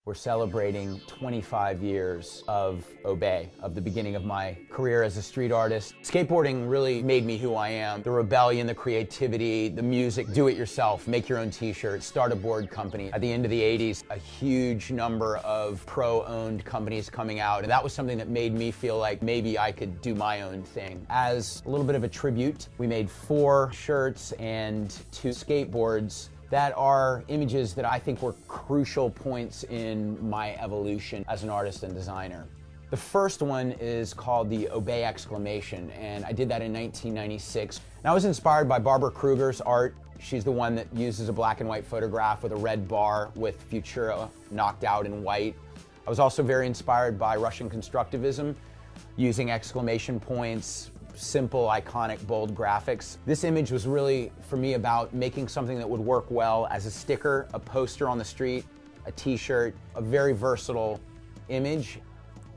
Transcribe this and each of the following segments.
We're celebrating 25 years of Obey, of the beginning of my career as a street artist. Skateboarding really made me who I am. The rebellion, the creativity, the music, do it yourself, make your own t-shirts, start a board company. At the end of the 80s, a huge number of pro-owned companies coming out, and that was something that made me feel like maybe I could do my own thing. As a little bit of a tribute, we made 4 shirts and 2 skateboards that are images that I think were crucial points in my evolution as an artist and designer. The first one is called the Obey exclamation, and I did that in 1996. And I was inspired by Barbara Kruger's art. She's the one that uses a black and white photograph with a red bar with Futura knocked out in white. I was also very inspired by Russian constructivism, using exclamation points, simple, iconic, bold graphics. This image was really, for me, about making something that would work well as a sticker, a poster on the street, a t-shirt, a very versatile image.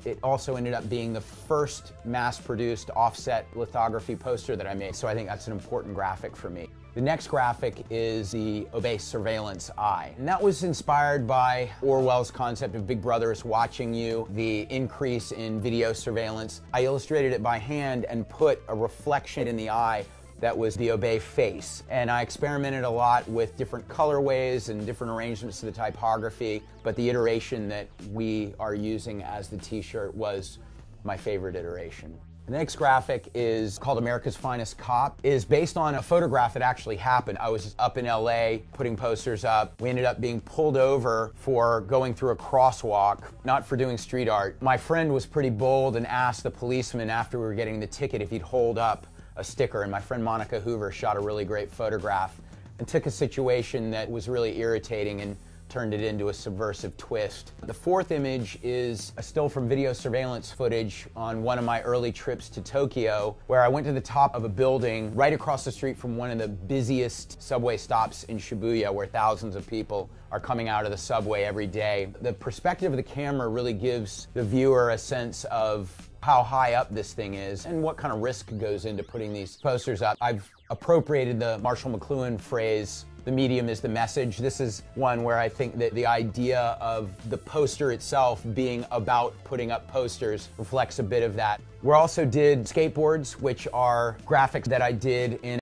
It also ended up being the first mass-produced offset lithography poster that I made, so I think that's an important graphic for me. The next graphic is the Obey surveillance eye. And that was inspired by Orwell's concept of Big Brother is watching you, the increase in video surveillance. I illustrated it by hand and put a reflection in the eye that was the Obey face. And I experimented a lot with different colorways and different arrangements to the typography, but the iteration that we are using as the t-shirt was my favorite iteration. The next graphic is called America's Finest Cop. It is based on a photograph that actually happened. I was up in LA putting posters up. We ended up being pulled over for going through a crosswalk, not for doing street art. My friend was pretty bold and asked the policeman after we were getting the ticket if he'd hold up a sticker, and my friend Monica Hoover shot a really great photograph and took a situation that was really irritating and turned it into a subversive twist. The fourth image is a still from video surveillance footage on one of my early trips to Tokyo, where I went to the top of a building right across the street from one of the busiest subway stops in Shibuya, where thousands of people are coming out of the subway every day. The perspective of the camera really gives the viewer a sense of how high up this thing is and what kind of risk goes into putting these posters up. I've appropriated the Marshall McLuhan phrase, the medium is the message. This is one where I think that the idea of the poster itself being about putting up posters reflects a bit of that. We also did skateboards, which are graphics that I did in